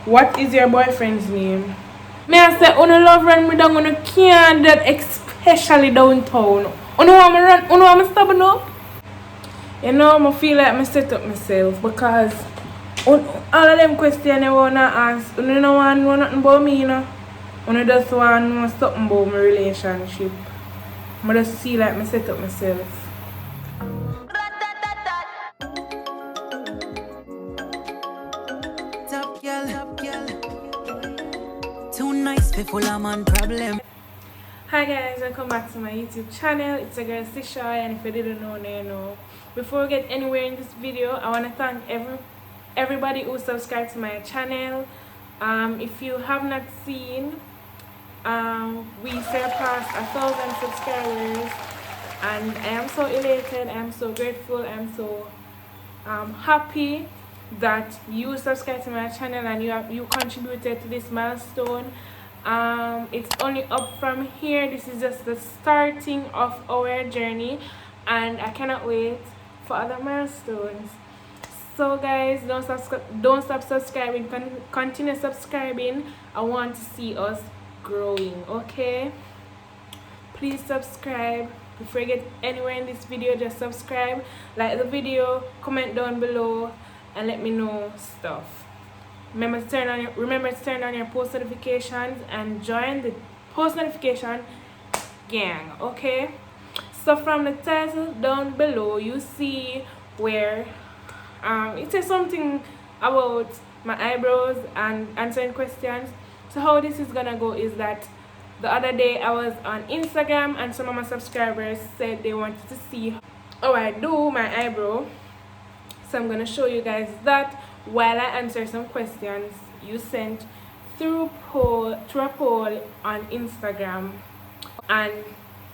What is your boyfriend's name? May I say, on love run me down on a can that especially downtown. On want me stubborn up? You know, I feel like I set up myself because all of them questions I want to ask, you don't want to know nothing about me, you know. I just want to know something about my relationship. I just feel like I set up myself. Too nice, people, I'm on problem. Hi guys, welcome back to my YouTube channel. It's a girl Chesouye, and if you didn't know, now you know. Before we get anywhere in this video, I want to thank everybody who subscribed to my channel. If you have not seen, we surpassed 1,000 subscribers, and I am so elated. I am so grateful. I am so happy that you subscribed to my channel and you contributed to this milestone. It's only up from here. This is just the starting of our journey, and I cannot wait for other milestones. So guys, don't stop subscribing. Continue subscribing. I want to see us growing. Okay, please subscribe. Before you get anywhere in this video, just subscribe, like the video, comment down below, and let me know stuff. Remember to turn on your post notifications and join the post notification gang. Okay, so from the title down below, you see where it says something about my eyebrows and answering questions. So how this is gonna go is that the other day I was on Instagram and some of my subscribers said they wanted to see how I do my eyebrow. So I'm gonna show you guys that while I answer some questions you sent through a poll on Instagram. And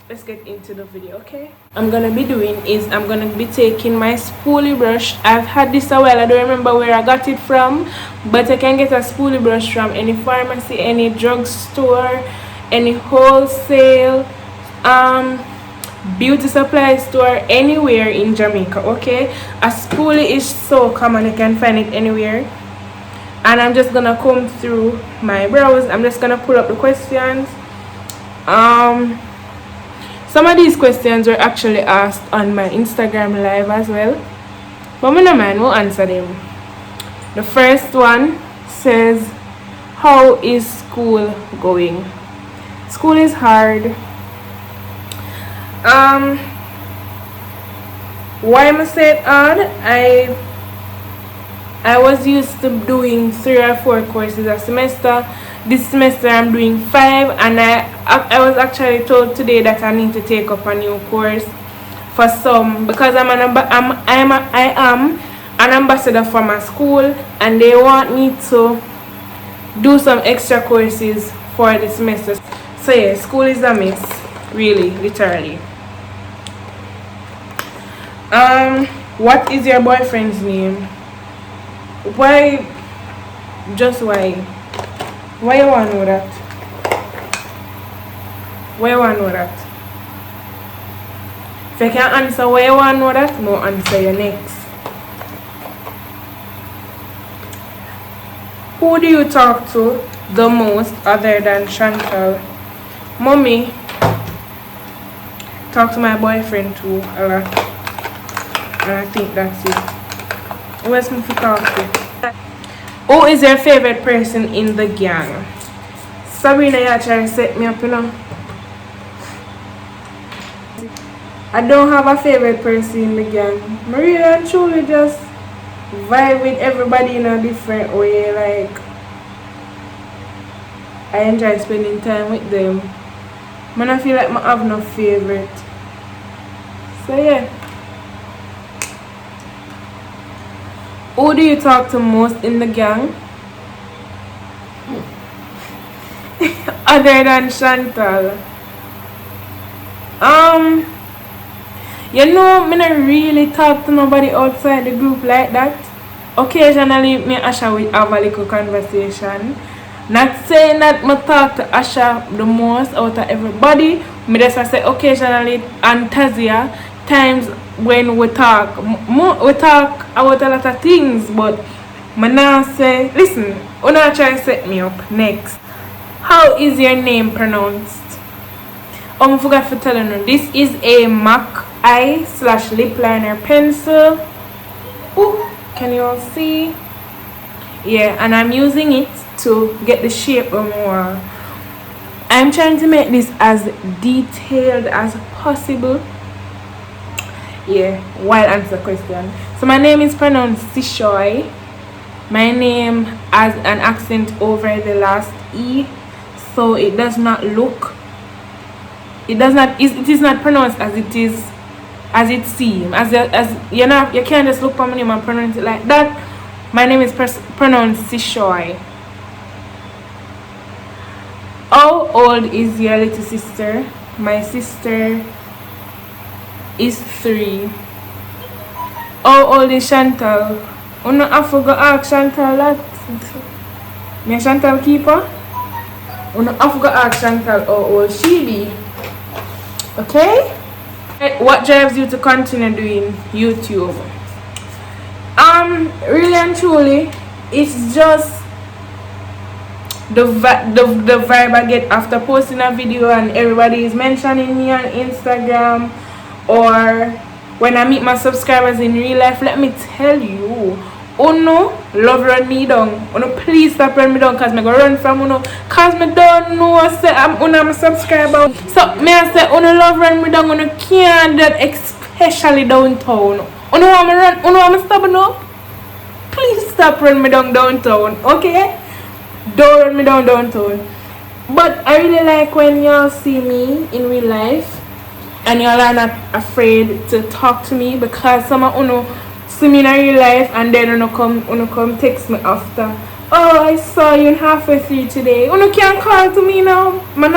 let's get into the video. Okay, I'm gonna be taking my spoolie brush. I've had this a while. I don't remember where I got it from, but I can get a spoolie brush from any pharmacy, any drugstore, any wholesale beauty supply store, anywhere in Jamaica. Okay, a spoolie is so common, you can find it anywhere. And I'm just gonna comb through my brows. I'm just gonna pull up the questions. Some of these questions were actually asked on my Instagram live as well, but me no mind, we'll answer them. The first one says, how is school going? School is hard. Why am I saying hard? I was used to doing 3 or 4 courses a semester. This semester I'm doing 5, and I was actually told today that I need to take up a new course for some, because I am an ambassador for my school, and they want me to do some extra courses for the semester. So yeah, school is a mess, really, literally. What is your boyfriend's name? Why? Just why? Why you want to know that? Why you want to know that? If you can't answer why you want to know that, no answer your next. Who do you talk to the most other than Chantal? Mommy. Talk to my boyfriend too a lot. And I think that's it. Who else me to talk to? Who is your favorite person in the gang? Sabrina, you trying to set me up, you know. I don't have a favorite person in the gang. Maria and truly just vibe with everybody in a different way. Like, I enjoy spending time with them. I feel like I have no favorite. So yeah. Who do you talk to most in the gang? Other than Chantal. You know, I don't really talk to nobody outside the group like that. Occasionally, me and Asha will have a little conversation. Not saying that I talk to Asha the most out of everybody. I just say occasionally, and Tazia, times when we talk about a lot of things, but Mana say, listen, una try set me up next. How is your name pronounced? I forgot to tell you, this is a MAC eye / lip liner pencil. Ooh, can you all see? Yeah, and I'm using it to get the shape more. I'm trying to make this as detailed as possible. Yeah, while answer the question. So my name is pronounced Chesouye. My name has an accent over the last E, so it does not look. It is not pronounced as it is, as it seems. As you know, you can't just look for my name and pronounce it like that. My name is pronounced Chesouye. How old is your little sister? My sister is 3. How old is Chantal? I forgot to ask Chantal that. Me Chantal keeper? I forgot to ask Chantal how old she be. Okay? What drives you to continue doing YouTube? Really and truly, it's just the vibe I get after posting a video and everybody is mentioning me on Instagram, or when I meet my subscribers in real life. Let me tell you, no, love run me down. No, please stop run me down, cause me go run from cause me don't know say I'm a subscriber. So me I say love run me down, can't do that, especially downtown. Want me run, want me stop up? Please stop run me down downtown, okay? Don't run me down downtown. But I really like when y'all see me in real life and y'all are not afraid to talk to me, because some of see me in real life and then come text me after. Oh, I saw you in halfway through today. Can't call to me now. I'm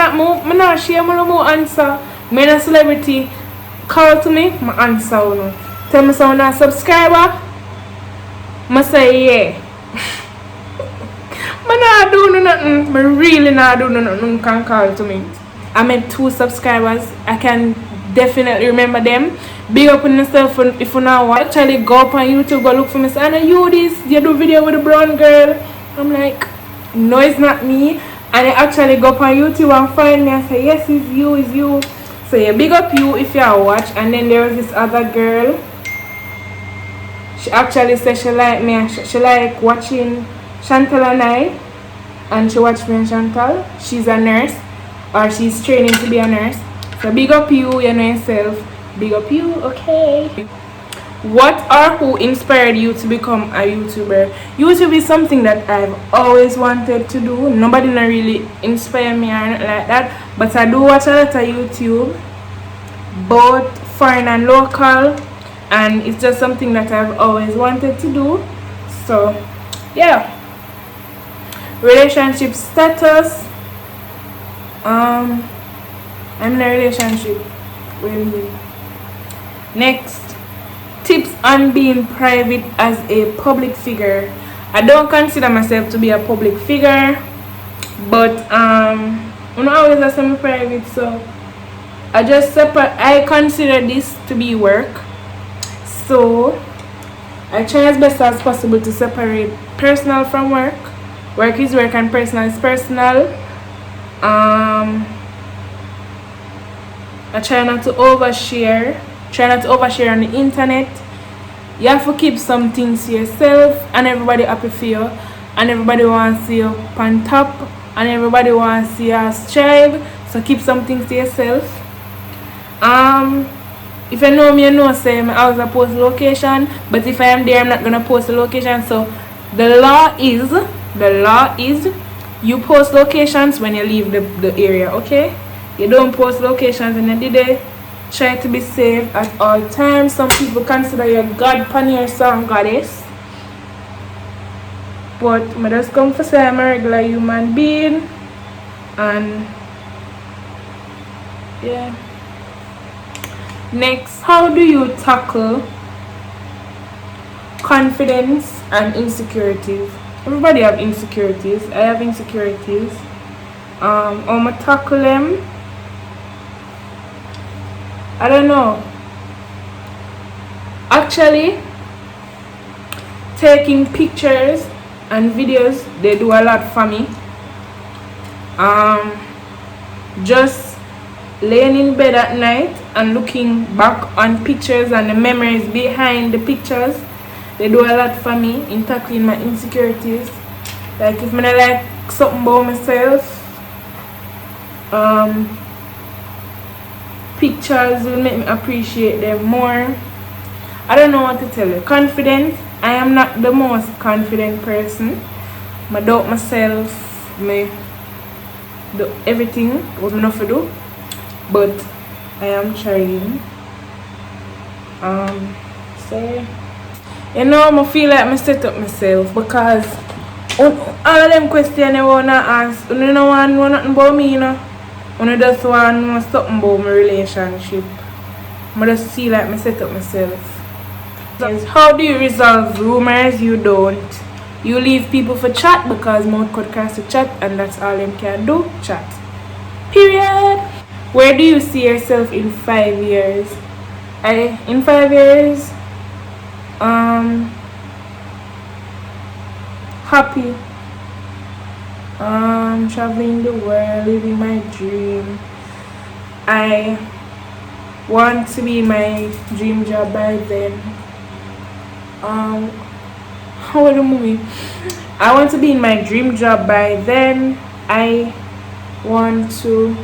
not share more answer. I'm a celebrity. Call to me, my answer. Tell me someone a subscriber. I say yeah. I not do nothing. I really not do nothing. Can call to me. I met 2 subscribers. I can definitely remember them. Big up on yourself if you now want. Actually go up on YouTube, go look for me. Say, I know you this. You do video with the brown girl. I'm like, no, it's not me. And I actually go up on YouTube and find me and say, yes, it's you, it's you. So yeah, big up you if you are watch. And then there was this other girl. She actually said she like me and she like watching Chantal and I. And she watched me and Chantal. She's a nurse, or she's training to be a nurse. So big up you, you know yourself. Big up you, okay? What or who inspired you to become a YouTuber? YouTube is something that I've always wanted to do. Nobody not really inspire me or anything like that. But I do watch a lot of YouTube, both foreign and local. And it's just something that I've always wanted to do. So, yeah. Relationship status. I'm in a relationship. Next, tips on being private as a public figure. I don't consider myself to be a public figure, but I'm always a semi-private, so I consider this to be work. So I try as best as possible to separate personal from work. Work is work and personal is personal. I try not to overshare. Try not to overshare on the internet. You have to keep some things to yourself, and everybody happy for you, and everybody wants to see you on top, and everybody wants to see you strive. So keep some things to yourself. If you know me, you know say I always post location, but if I am there, I'm not gonna post the location. So the law is you post locations when you leave the area, okay? You don't post locations and you did it. Try to be safe at all times. Some people consider you God pan your song goddess, but I just come for say I'm a regular human being. And yeah. Next, how do you tackle confidence and insecurities? Everybody have insecurities. I have insecurities. I'm gonna tackle them. I don't know. Actually, taking pictures and videos, they do a lot for me. Just laying in bed at night and looking back on pictures and the memories behind the pictures, they do a lot for me in tackling my insecurities. Like if I like something about myself, pictures will make me appreciate them more. I don't know what to tell you. Confidence, I am not the most confident person. I doubt myself, I do everything what I know to do, but I am trying. So you know, I feel like I set up myself because all of them questions I wanna ask, you know, one know nothing about me, you know. I just want to know something about my relationship. I just feel like I set up myself. How do you resolve rumors? You don't. You leave people for chat because mouth could cross the chat and that's all them can do, chat. Period. Where do you see yourself in 5 years? In 5 years, happy. Traveling the world, living my dream. I want to be my dream job by then. How was the movie? I want to be in my dream job by then. I want to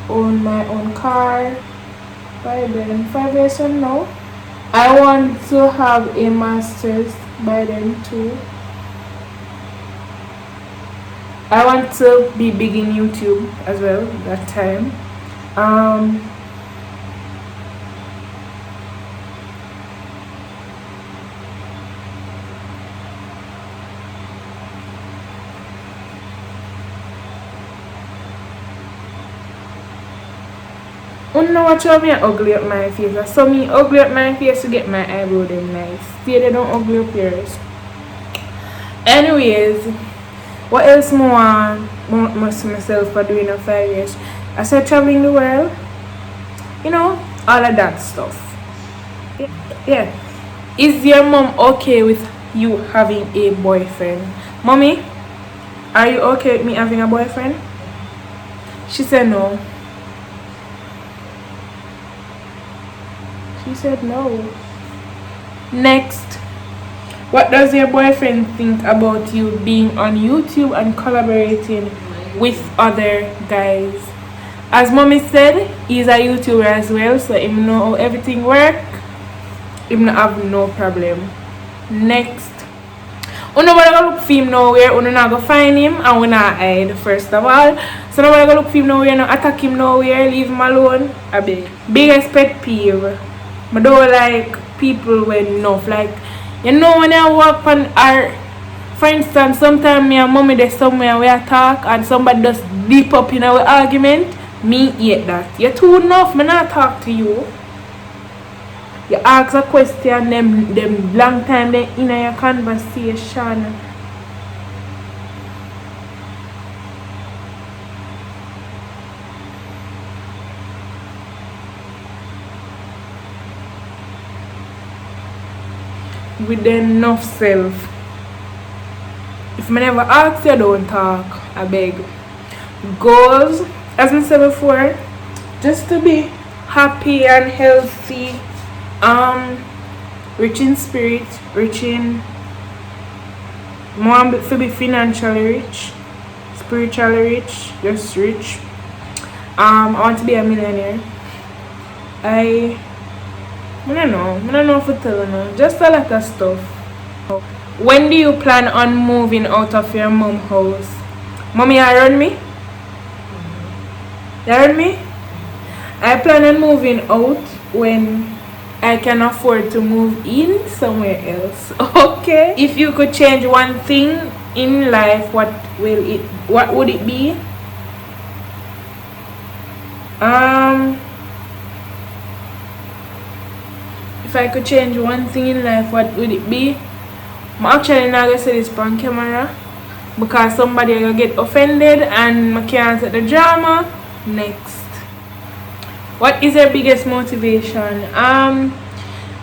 own my own car by then. 5 years from now. I want to have a master's by then too. I want to be big in YouTube as well that time. You know what you mean ugly up my face? I saw me ugly up my face to get my eyebrow them nice. See, they don't ugly up yours. Anyways, what else more must myself for doing in 5 years? I said traveling the world. You know, all of that stuff. Yeah. Is your mom okay with you having a boyfriend? Mommy, are you okay with me having a boyfriend? She said no. She said no. Next, what does your boyfriend think about you being on YouTube and collaborating with other guys? As mommy said, he's a YouTuber as well, so he know how everything work. He not have no problem. Next, nobody go look for him nowhere. We not go find him and we not hide first of all. So nobody go look for him nowhere, no attack him nowhere, leave him alone. A biggest pet peeve. I don't like people when enough. Like, you know, when I walk on our, for instance, sometimes me and mommy there somewhere we talk and somebody just deep up in our argument, me hate that. You're too enough, me not talk to you. You ask a question, them long time they in your conversation. With enough self. If I never ask you, don't talk. I beg. Goals, as I said before, just to be happy and healthy, rich in spirit, rich in more to be financially rich, spiritually rich, just rich. I want to be a millionaire. I don't know if to tell you. Just a lot of stuff. When do you plan on moving out of your mom house? Mommy, you heard me? You heard me? I plan on moving out when I can afford to move in somewhere else. Okay? If you could change one thing in life, what would it be? If I could change one thing in life, what would it be? I'm actually not gonna say this on camera because somebody will get offended and I can't take the drama. Next, what is your biggest motivation?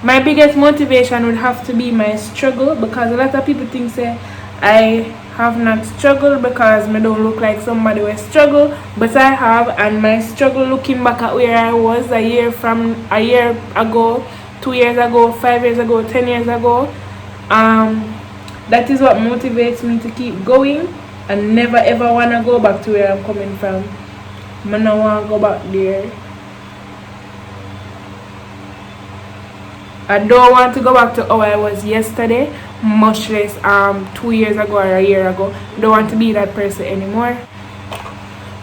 my biggest motivation would have to be my struggle, because a lot of people think say I have not struggled because I don't look like somebody who struggle, but I have. And my struggle, looking back at where I was a year ago, 2 years ago, 5 years ago, 10 years ago, that is what motivates me to keep going and never ever want to go back to where I'm coming from. I don't want to go back there. I don't want to go back to how I was yesterday, much less 2 years ago or a year ago. I don't want to be that person anymore.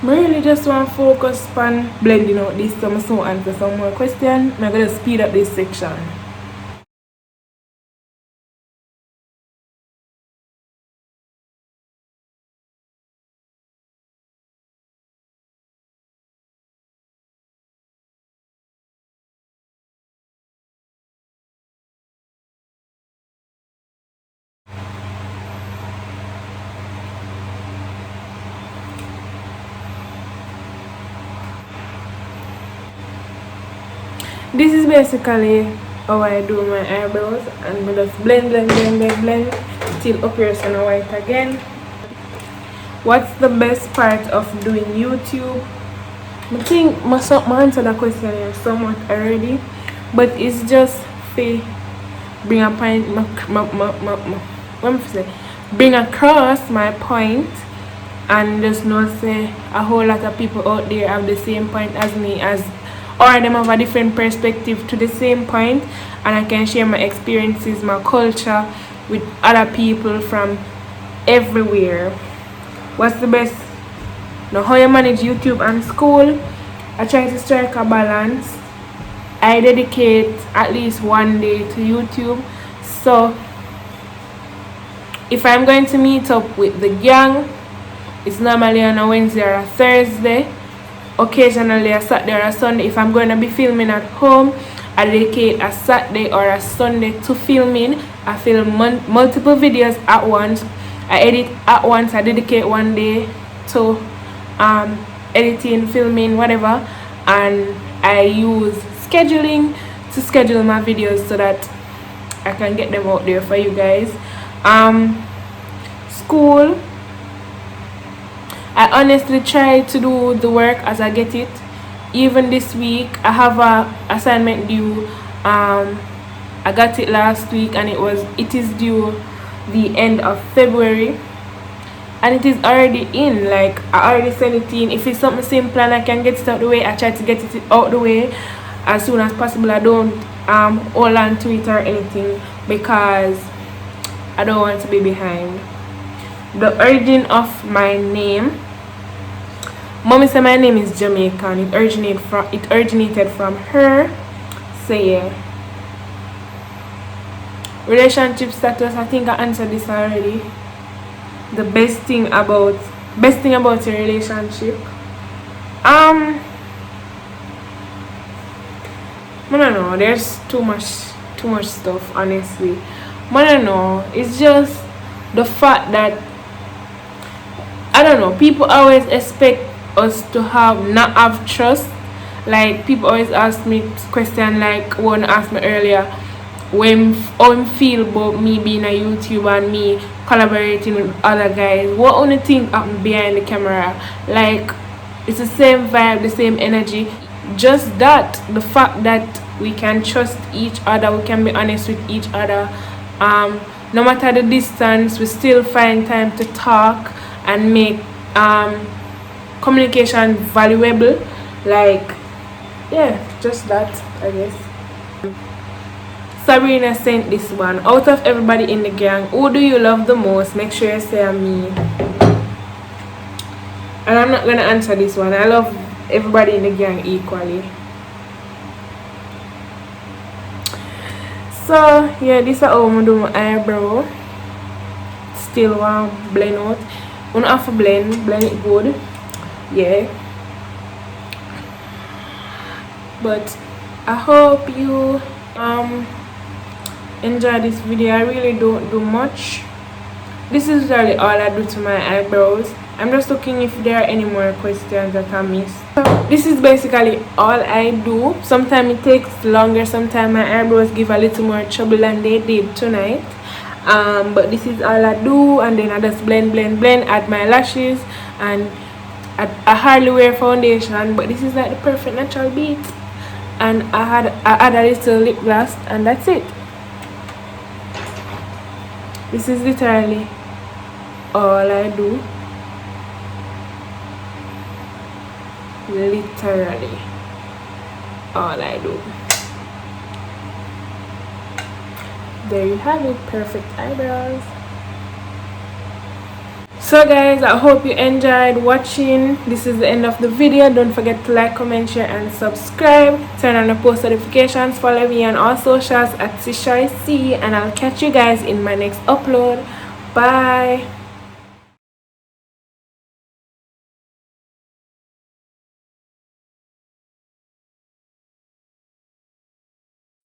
I really just want to focus on blending out this, so I'm so answer some more questions. I'm going to speed up this section. This is basically how I do my eyebrows, and I just blend till it appears on white again. What's the best part of doing YouTube? I think I answered that question here somewhat already, but it's just to bring a point, bring across my point, and just know say a whole lot of people out there have the same point as me, or them have a different perspective to the same point, and I can share my experiences, my culture with other people from everywhere. What's the best? Now, how you manage YouTube and school? I try to strike a balance. I dedicate at least one day to YouTube. So if I'm going to meet up with the gang, it's normally on a Wednesday or a Thursday. Occasionally a Saturday or a Sunday. If I'm going to be filming at home, I dedicate a Saturday or a Sunday to filming. I film multiple videos at once. I edit at once. I dedicate one day to editing, filming, whatever. And I use scheduling to schedule my videos so that I can get them out there for you guys. School, I honestly try to do the work as I get it. Even this week, I have a assignment due. I got it last week, and it is due the end of February, and it is already in. Like, I already sent it in. If it's something simple and I can get it out the way, I try to get it out the way as soon as possible. I don't hold on to it or anything, because I don't want to be behind. The origin of my name. Mommy said my name is Jamaican. It originated from her. So yeah. Relationship status, I think I answered this already. The best thing about your relationship. I don't know, there's too much stuff, honestly. I don't know, it's just the fact that, I don't know, people always expect us to not have trust. Like, people always ask me question, like one asked me earlier, how I feel about me being a YouTuber and me collaborating with other guys. What only thing happen behind the camera? Like, it's the same vibe, the same energy. Just that, the fact that we can trust each other, we can be honest with each other. No matter the distance, we still find time to talk and make communication valuable. Like, yeah, just that, I guess. Sabrina sent this one. Out of everybody in the gang, who do you love the most? Make sure you say me. And I'm not gonna answer this one. I love everybody in the gang equally. So yeah, this is how I'm do my eyebrow. Still want blend out. I'm not have to blend it good. Yeah. But I hope you enjoy this video. I really don't do much. this is really all I do to my eyebrows. I'm just looking if there are any more questions that I missed. So this is basically all I do. Sometimes it takes longer, sometimes my eyebrows give a little more trouble than they did tonight. But this is all I do, and then I just blend, add my lashes, and I hardly wear foundation, but this is like the perfect natural beat. And I add a little lip gloss, and that's it. This is literally all I do. Literally all I do. There you have it, perfect eyebrows. So guys, I hope you enjoyed watching. This is the end of the video. Don't forget to like, comment, share, and subscribe. Turn on the post notifications. Follow me on all socials at Chesouye, and I'll catch you guys in my next upload. Bye.